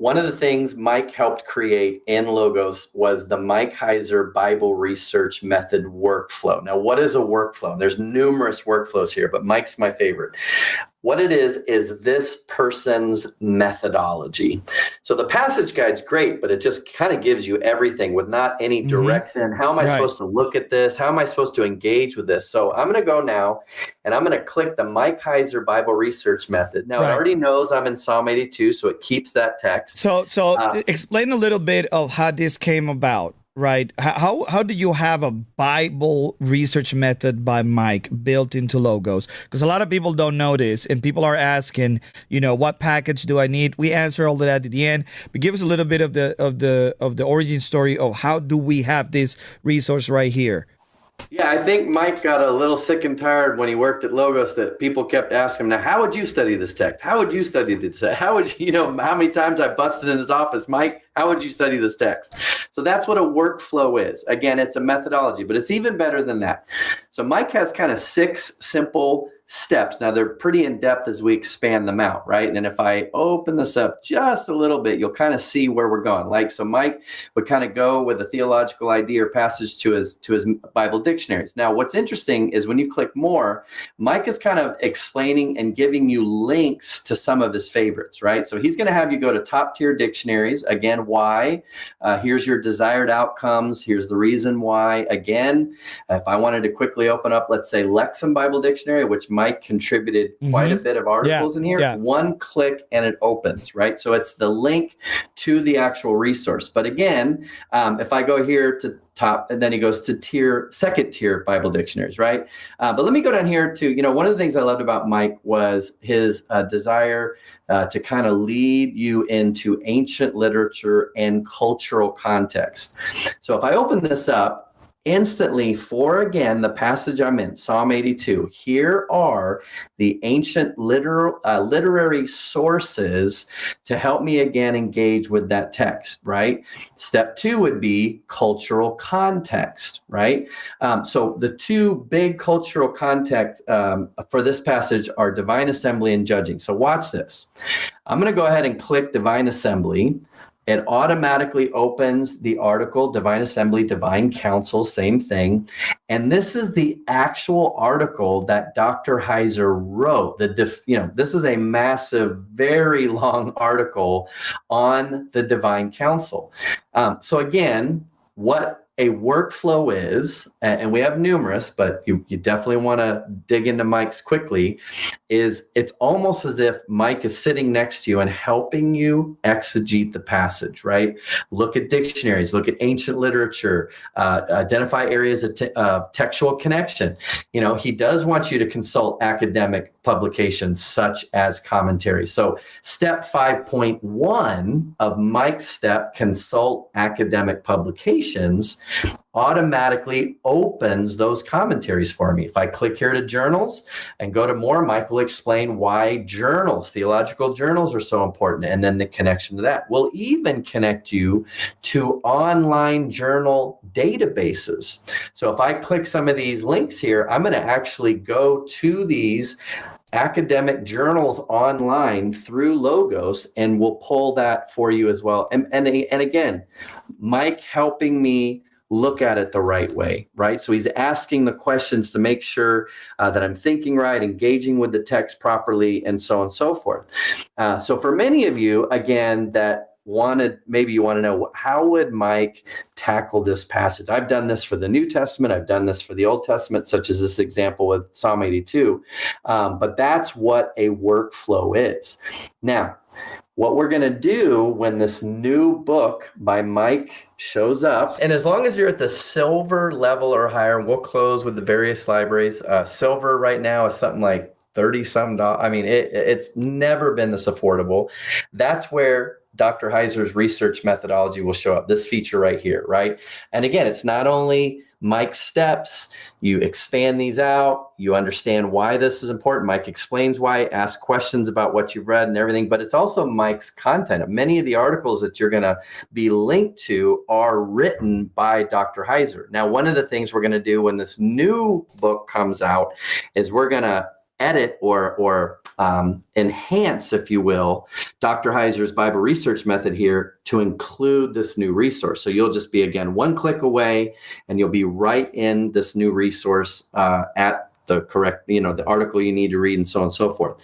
one of the things Mike helped create in Logos was the Mike Heiser Bible Research Method workflow. Now, what is a workflow? There's numerous workflows here, but Mike's my favorite. What it is this person's methodology. So the passage guide's great, but it just kind of gives you everything with not any direction. How am I supposed to look at this? How am I supposed to engage with this? So I'm going to go now and I'm going to click the Mike Heiser Bible Research Method. Now it already knows I'm in Psalm 82, so it keeps that text. So explain a little bit of how this came about. Right. How do you have a Bible research method by Mike built into Logos? Because a lot of people don't know this, and people are asking, what package do I need? We answer all that at the end, but give us a little bit of the origin story of how do we have this resource right here. Yeah, I think Mike got a little sick and tired when he worked at Logos that people kept asking him, now, how would you study this text? How would you study this text? How would how many times I busted in his office, Mike, how would you study this text? So that's what a workflow is. Again, it's a methodology, but it's even better than that. So Mike has kind of 6 simple steps. Now they're pretty in depth as we expand them out, right? And if I open this up just a little bit, you'll kind of see where we're going. So Mike would kind of go with a theological idea or passage to his Bible dictionaries. Now, what's interesting is when you click more, Mike is kind of explaining and giving you links to some of his favorites, right? So he's going to have you go to top tier dictionaries. Again, why? Here's your desired outcomes. Here's the reason why. Again, if I wanted to quickly open up, let's say Lexham Bible Dictionary, which Mike contributed quite a bit of articles in here. One click and it opens, right? So it's the link to the actual resource. But again, if I go here to top, and then he goes to second tier Bible dictionaries, right? But let me go down here to, one of the things I loved about Mike was his desire to kind of lead you into ancient literature and cultural context. So if I open this up, instantly, for again, the passage I'm in, Psalm 82, here are the ancient literary sources to help me again engage with that text, right? Step 2 would be cultural context, right? So the 2 big cultural context for this passage are divine assembly and judging. So watch this. I'm going to go ahead and click divine assembly. It automatically opens the article, Divine Assembly, Divine Council, same thing. And this is the actual article that Dr. Heiser wrote. This is a massive, very long article on the Divine Council. So again, what a workflow is, and we have numerous, but you definitely want to dig into Mike's quickly, is it's almost as if Mike is sitting next to you and helping you exegete the passage, right? Look at dictionaries, look at ancient literature, identify areas of textual connection. He does want you to consult academic publications such as commentary. So step 5.1 of Mike's step, consult academic publications, automatically opens those commentaries for me. If I click here to journals and go to more, Mike will explain why journals, theological journals, are so important, and then the connection to that. We'll even connect you to online journal databases. So if I click some of these links here, I'm going to actually go to these academic journals online through Logos, and we'll pull that for you as well. And again, Mike helping me look at it the right way, right? So he's asking the questions to make sure that I'm thinking right, engaging with the text properly, and so on and so forth. So for many of you, again, that maybe you want to know, how would Mike tackle this passage? I've done this for the New Testament. I've done this for the Old Testament, such as this example with Psalm 82. But that's what a workflow is. Now, what we're going to do when this new book by Mike shows up, and as long as you're at the silver level or higher, we'll close with the various libraries. Silver right now is something like $30-some. I mean, it's never been this affordable. That's where Dr. Heiser's research methodology will show up, this feature right here, right? And again, it's not only Mike's steps, you expand these out, you understand why this is important. Mike explains why, ask questions about what you've read and everything, but it's also Mike's content. Many of the articles that you're going to be linked to are written by Dr. Heiser. Now, one of the things we're going to do when this new book comes out is we're going to edit or enhance, if you will, Dr. Heiser's Bible research method here to include this new resource. So you'll just be, again, one click away, and you'll be right in this new resource at the correct, the article you need to read, and so on and so forth.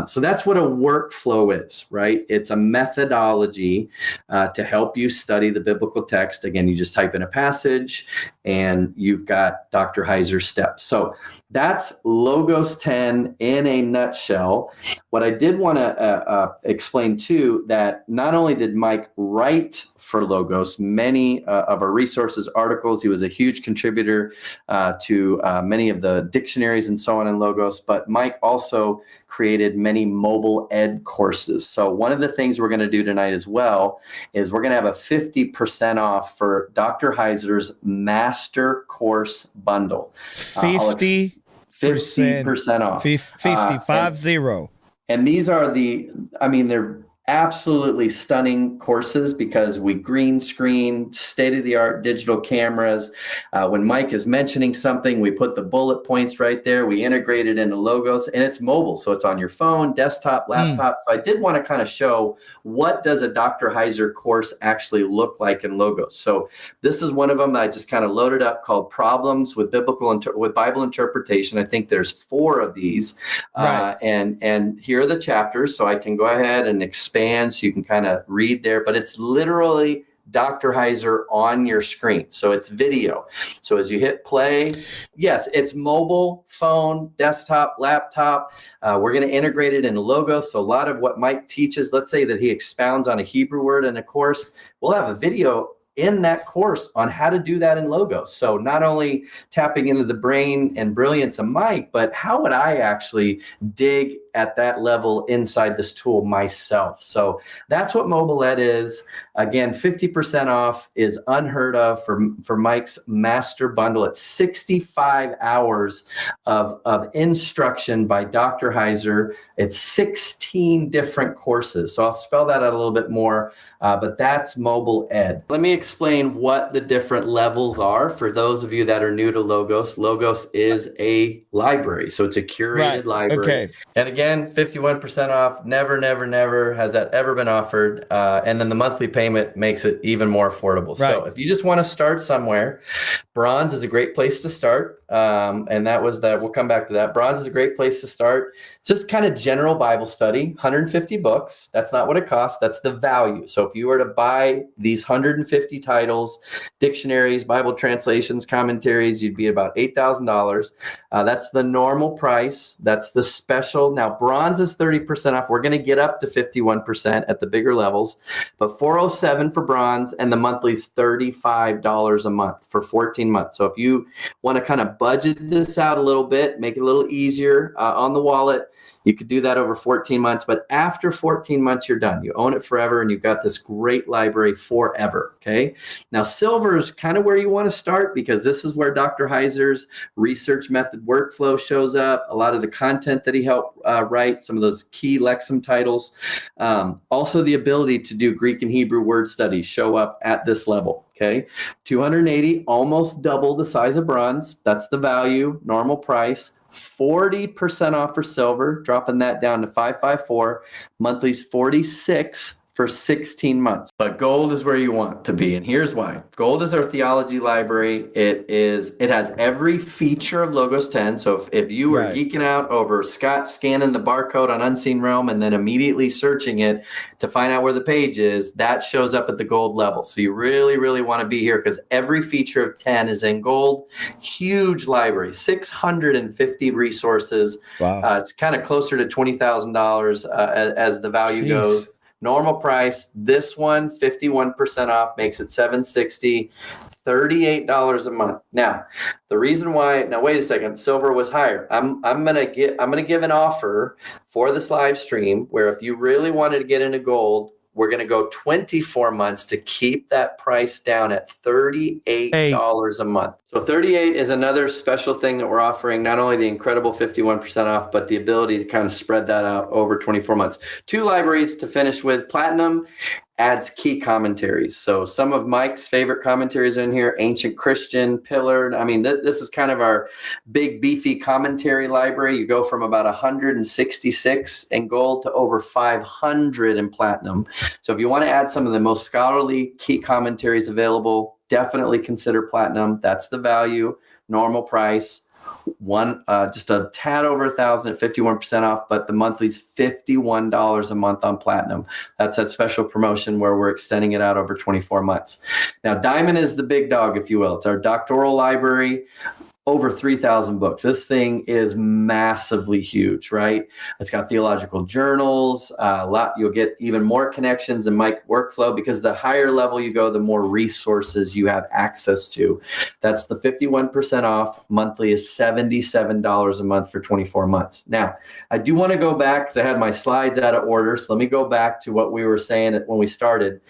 So that's what a workflow is, right? It's a methodology to help you study the biblical text. Again, you just type in a passage and you've got Dr. Heiser's steps. So that's Logos 10 in a nutshell. What I did want to explain too, that not only did Mike write for Logos many of our resources, articles, he was a huge contributor to many of the dictionaries and so on in Logos, but Mike also created many mobile ed courses. So one of the things we're going to do tonight as well is we're going to have a 50% off for Dr. Heiser's Master Course Bundle. 50% off. 50. And these are they're absolutely stunning courses because we green screen, state-of-the-art digital cameras. When Mike is mentioning something, we put the bullet points right there. We integrate it into Logos, and it's mobile. So it's on your phone, desktop, laptop. So I did want to kind of show what does a Dr. Heiser course actually look like in Logos. So this is one of them that I just kind of loaded up called Problems with Bible Interpretation. I think there's 4 of these. Right. And here are the chapters. So I can go ahead and expand so you can kind of read there, but it's literally Dr. Heiser on your screen. So it's video. So as you hit play, yes, it's mobile, phone, desktop, laptop. We're going to integrate it into Logos. So a lot of what Mike teaches, let's say that he expounds on a Hebrew word in a course, we'll have a video in that course on how to do that in Logos. So not only tapping into the brain and brilliance of Mike, but how would I actually dig at that level inside this tool myself? So that's what mobile ed is. Again, 50% off is unheard of for Mike's master bundle. It's 65 hours of instruction by Dr. Heiser. It's 16 different courses. So I'll spell that out a little bit more, but that's mobile ed. Let me explain what the different levels are for those of you that are new to Logos. Logos is a library, so it's a curated library. Okay. And again, 51% off. Never has that ever been offered. And then the monthly payment makes it even more affordable. Right. So if you just want to start somewhere, Bronze is a great place to start. And that was that. We'll come back to that. Bronze is a great place to start. It's just kind of general Bible study, 150 books. That's not what it costs. That's the value. So if you were to buy these 150 titles, dictionaries, Bible translations, commentaries, you'd be about $8,000. That's the normal price. That's the special. Now, Bronze is 30% off. We're going to get up to 51% at the bigger levels, but $407 for Bronze, and the monthly is $35 a month for 14 months. So if you want to kind of budget this out a little bit, make it a little easier on the wallet, you could do that over 14 months, but after 14 months, you're done. You own it forever, and you've got this great library forever, okay? Now, Silver is kind of where you want to start because this is where Dr. Heiser's research method workflow shows up, a lot of the content that he helped write, some of those key Lexham titles. Also, the ability to do Greek and Hebrew word studies show up at this level, okay? 280, almost double the size of Bronze. That's the value, normal price. 40% off for Silver, dropping that down to $554. Monthly's $46 for 16 months. But Gold is where you want to be, and here's why. Gold is our theology library. It has every feature of Logos 10. So if you were geeking out over Scott scanning the barcode on Unseen Realm and then immediately searching it to find out where the page is, that shows up at the Gold level. So you really, really want to be here because every feature of 10 is in Gold. Huge library, 650 resources. Wow. It's kind of closer to $20,000 as the value goes. Normal price, this one, 51% off, makes it $760, $38 a month. Now, the reason why, now wait a second, Silver was higher. I'm gonna give an offer for this live stream where if you really wanted to get into Gold, we're going to go 24 months to keep that price down at $38 a month. So 38 is another special thing that we're offering, not only the incredible 51% off, but the ability to kind of spread that out over 24 months. 2 libraries to finish with. Platinum adds key commentaries. So some of Mike's favorite commentaries are in here: Ancient Christian, Pillared. I mean, this is kind of our big beefy commentary library. You go from about 166 in gold to over 500 in platinum. So if you want to add some of the most scholarly key commentaries available, definitely consider platinum. That's the value, normal price. Just a tad over 1,000 at 51% off, but the monthly's $51 a month on platinum. That's that special promotion where we're extending it out over 24 months. Now, diamond is the big dog, if you will. It's our doctoral library. Over 3,000 books. This thing is massively huge, right? It's got theological journals, a lot. You'll get even more connections in Mike workflow, because the higher level you go, the more resources you have access to. That's the 51% off. Monthly is $77 a month for 24 months. Now, I do want to go back because I had my slides out of order. So let me go back to what we were saying when we started.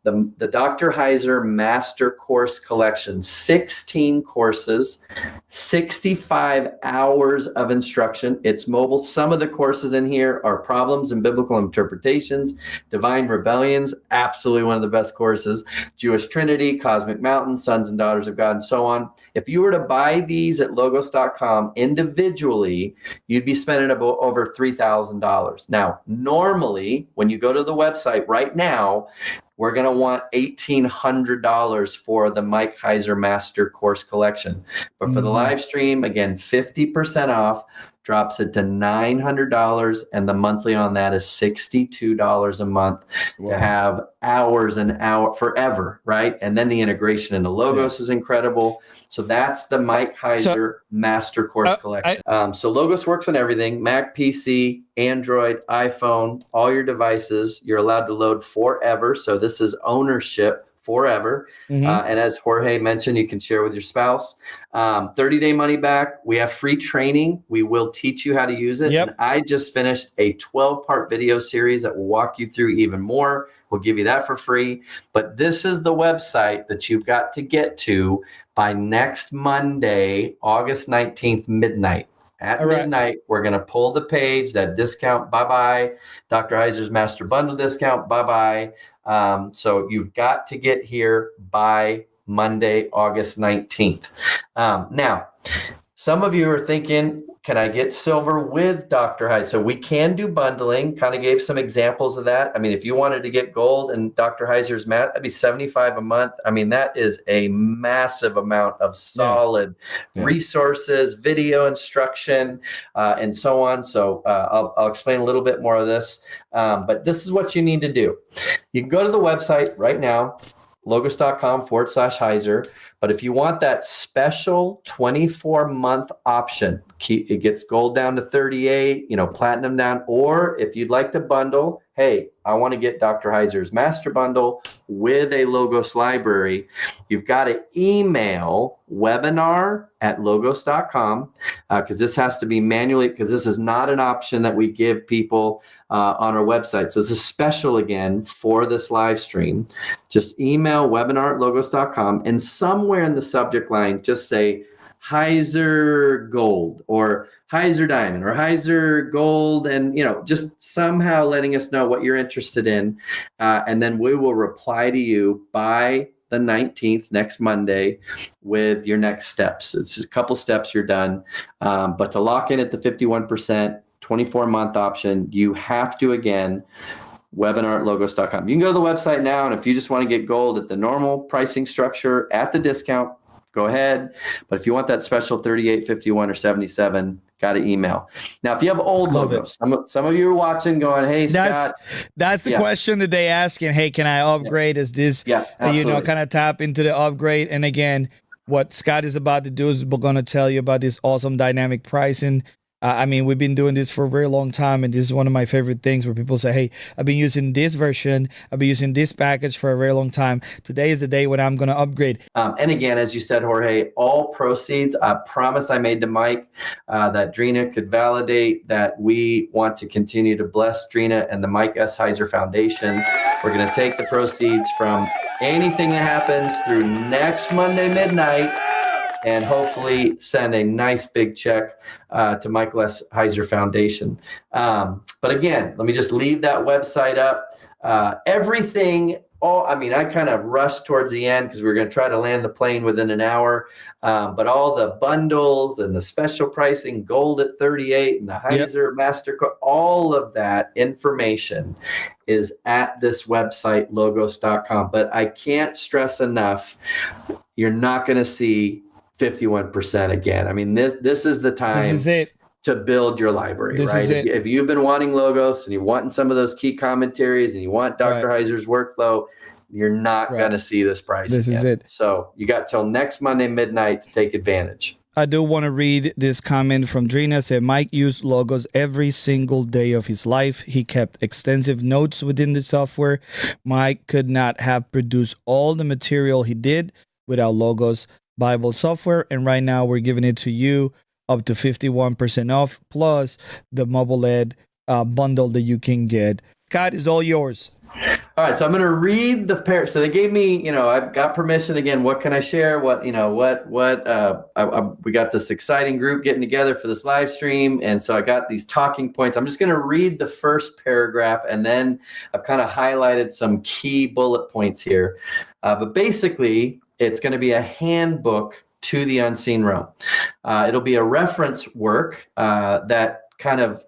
The Dr. Heiser Master Course Collection, 16 courses, 65 hours of instruction. It's mobile. Some of the courses in here are Problems in Biblical Interpretations, Divine Rebellions, absolutely one of the best courses, Jewish Trinity, Cosmic Mountains, Sons and Daughters of God, and so on. If you were to buy these at logos.com individually, you'd be spending about over $3,000. Now, normally, when you go to the website right now, we're going to want $1,800 for the Mike Heiser Master Course Collection. But for the live stream, again, 50% off, drops it to $900, and the monthly on that is $62 a month. Wow. To have hours and hours forever, right? And then the integration into Logos is incredible. So that's the Mike Heiser Master Course Collection. So Logos works on everything: Mac, PC, Android, iPhone, all your devices. You're allowed to load forever. So this is ownership forever. And as Jorge mentioned, you can share with your spouse. 30-day money back. We have free training. We will teach you how to use it. And I just finished a 12-part video series that will walk you through even more. We'll give you that for free. But this is the website that you've got to get to by next Monday, August 19th, midnight. At midnight, we're going to pull the page, that discount, bye-bye. Dr. Heiser's Master Bundle discount, bye-bye. So you've got to get here by Monday, August 19th. Now, some of you are thinking, can I get silver with Dr. Heiser? So we can do bundling, kind of gave some examples of that. I mean, if you wanted to get gold and Dr. Heiser's mat, that'd be $75 a month. I mean, that is a massive amount of solid resources, video instruction, and so on. So I'll explain a little bit more of this. But this is what you need to do. You can go to the website right now, logos.com/Heiser. But if you want that special 24-month option, it gets gold down to 38, platinum down. Or if you'd like to bundle, hey, I want to get Dr. Heiser's Master Bundle with a Logos library, you've got to email webinar@logos.com, because this has to be manually, because this is not an option that we give people on our website. So this is special again for this live stream. Just email webinar@logos.com, and somewhere in the subject line, just say Heiser Gold or Heiser Diamond or Heiser Gold, and just somehow letting us know what you're interested in, and then we will reply to you by the 19th, next Monday, with your next steps. It's a couple steps, you're done. But to lock in at the 51%, 24-month option, you have to, again, webinar@logos.com. You can go to the website now, and if you just want to get gold at the normal pricing structure at the discount, go ahead. But if you want that special 38, 51, or 77, got to email. Now, if you have old Logos, some of you are watching going, hey, Scott. That's the question that they asking. Hey, can I upgrade? Is this, kind of tap into the upgrade? And again, what Scott is about to do is we're going to tell you about this awesome dynamic pricing. I mean, we've been doing this for a very long time, and this is one of my favorite things where people say, hey, I've been using this version, I've been using this package for a very long time. Today is the day when I'm going to upgrade. And again, as you said, Jorge, all proceeds, I promise I made to Mike that Drina could validate that we want to continue to bless Drina and the Mike S. Heiser Foundation. We're going to take the proceeds from anything that happens through next Monday midnight and hopefully send a nice big check to Michael S. Heiser Foundation. But again, let me just leave that website up. Everything. I kind of rushed towards the end because we were going to try to land the plane within an hour. But all the bundles and the special pricing, gold at 38 and the Heiser MasterCard, all of that information is at this website, logos.com. But I can't stress enough, you're not going to see 51% again. I mean, this is the time. This is it. To build your library, This right? is it. If you've been wanting logos and you want some of those key commentaries and you want Dr. Heiser's workflow, you're not going to see this price This again. is it. So you got till next Monday midnight to take advantage. I do want to read this comment from Drina. Said Mike used Logos every single day of his life. He kept extensive notes within the software. Mike could not have produced all the material he did without Logos Bible software. And right now we're giving it to you up to 51% off, plus the mobile ed bundle that you can get. Scott, is all yours. All right, so I'm going to read the pair. So they gave me, I've got permission again. What can I share? We got this exciting group getting together for this live stream. And so I got these talking points. I'm just going to read the first paragraph, and then I've kind of highlighted some key bullet points here. But basically, it's going to be a handbook to the unseen realm. It'll be a reference work that kind of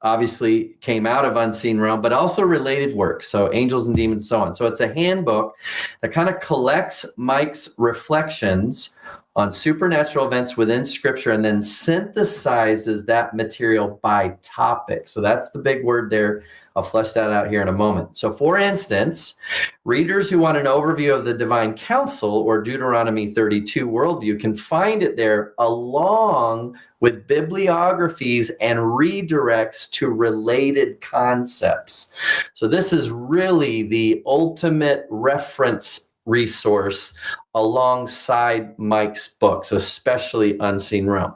obviously came out of unseen realm, but also related work. So angels and demons, so on. So it's a handbook that kind of collects Mike's reflections on supernatural events within scripture and then synthesizes that material by topic. So that's the big word there. I'll flesh that out here in a moment. So for instance, readers who want an overview of the divine counsel or Deuteronomy 32 worldview can find it there along with bibliographies and redirects to related concepts. So this is really the ultimate reference resource alongside Mike's books, especially Unseen Realm.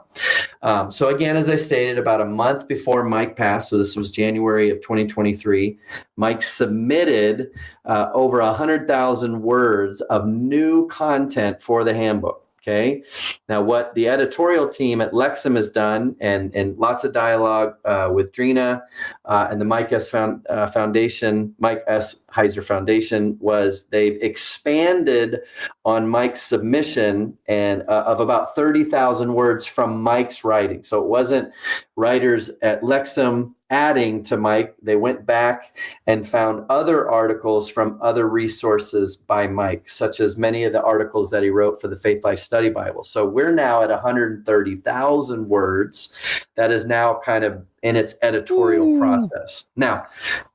So again, as I stated, about a month before Mike passed, so this was January of 2023, Mike submitted over 100,000 words of new content for the handbook. Okay. Now, what the editorial team at Lexham has done, and lots of dialogue with Drina and the Mike S. Foundation, Mike S. Heiser Foundation, was they've expanded on Mike's submission and of about 30,000 words from Mike's writing. So it wasn't writers at Lexham adding to Mike. They went back and found other articles from other resources by Mike, such as many of the articles that he wrote for the Faith Life Study Bible. So we're now at 130,000 words. That is now kind of in its editorial process. Now,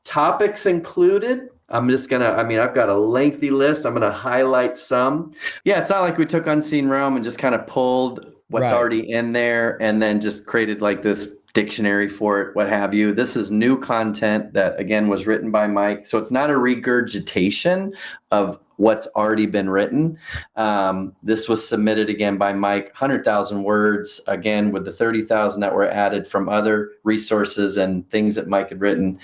topics included. I've got a lengthy list. I'm going to highlight some. Yeah, it's not like we took Unseen Realm and just kind of pulled what's already in there and then just created like this dictionary for it, what have you. This is new content that, again, was written by Mike. So it's not a regurgitation of what's already been written. This was submitted again by Mike, 100,000 words, again, with the 30,000 that were added from other resources and things that Mike had written.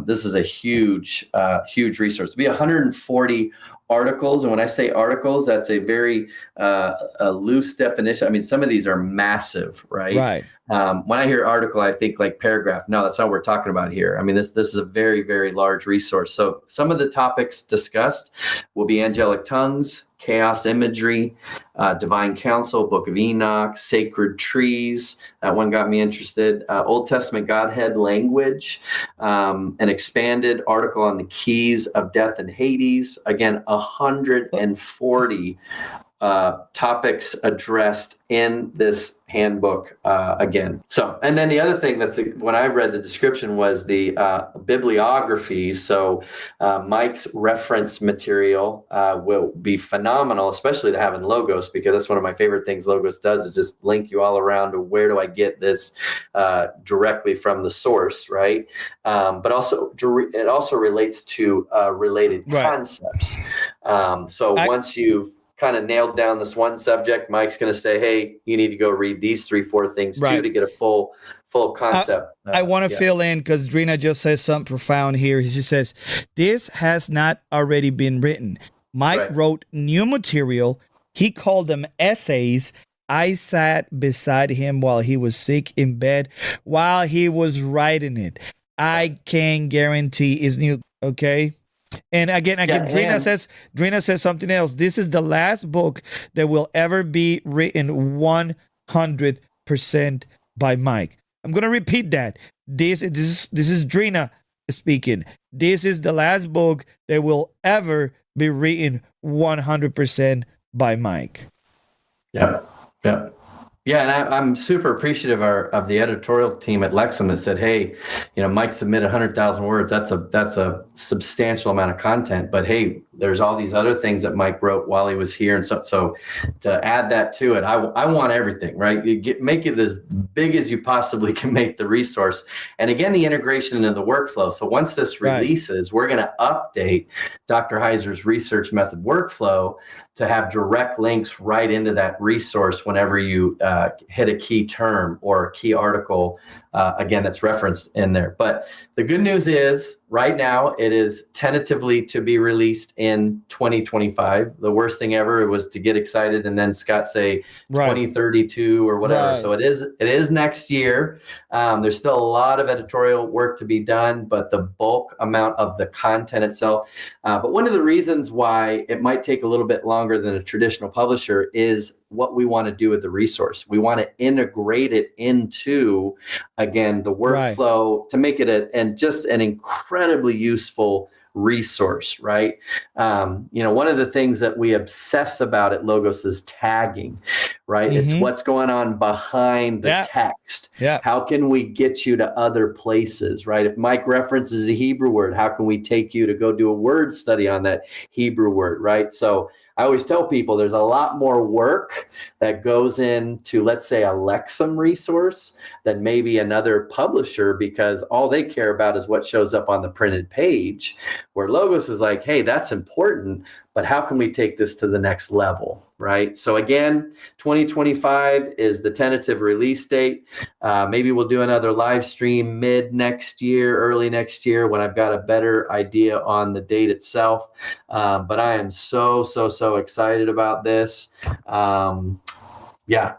This is a huge resource. It'll be 140 articles. And when I say articles, that's a very a loose definition. I mean, some of these are massive, right? Right. When I hear article, I think like paragraph. No, that's not what we're talking about here. I mean, this is a very, very large resource. So some of the topics discussed will be angelic tongues, chaos imagery, divine counsel, Book of Enoch, sacred trees. That one got me interested. Old Testament Godhead language, an expanded article on the keys of death and Hades. Again, 140 topics addressed in this handbook again. So, and then the other thing when I read the description was the bibliographies. So Mike's reference material will be phenomenal, especially to have in Logos, because that's one of my favorite things Logos does is just link you all around to where do I get this directly from the source, right? But also it also relates to related concepts. Once you've kind of nailed down this one subject, Mike's going to say, hey, you need to go read these 3-4 things too to get a full concept. I want to fill in because Drina just says something profound here. She says, this has not already been written. Mike wrote new material. He called them essays I sat beside him while he was sick in bed, while he was writing it. I can guarantee is new. Okay. And again, Yeah, Drina says something else. This is the last book that will ever be written 100% by Mike. I'm gonna repeat that. This is Drina speaking. This is the last book that will ever be written 100% by Mike. Yep. Yep. Yeah, and I'm super appreciative of the editorial team at Lexham that said, "Hey, Mike submitted 100,000 words. That's a substantial amount of content. But hey, there's all these other things that Mike wrote while he was here, and so to add that to it, I want everything, right? Make it as big as you possibly can make the resource, and again, the integration into the workflow. So once this releases, we're going to update Dr. Heiser's research method workflow to have direct links right into that resource whenever you hit a key term or a key article, again, that's referenced in there. But the good news is right now it is tentatively to be released in 2025. The worst thing ever was to get excited and then Scott say 2032 or whatever. Right. So it is next year. There's still a lot of editorial work to be done, but the bulk amount of the content itself. But one of the reasons why it might take a little bit longer than a traditional publisher is what we want to do with the resource. We want to integrate it into, again, the workflow to make it just an incredibly useful resource, right? One of the things that we obsess about at Logos is tagging, right? Mm-hmm. It's what's going on behind the text. Yeah. How can we get you to other places, right? If Mike references a Hebrew word, how can we take you to go do a word study on that Hebrew word, right? So I always tell people there's a lot more work that goes into, let's say, a Lexham resource than maybe another publisher, because all they care about is what shows up on the printed page, where Logos is like, hey, that's important, but how can we take this to the next level, right? So again, 2025 is the tentative release date. Maybe we'll do another live stream mid next year, early next year, when I've got a better idea on the date itself. But I am so excited about this. Yeah,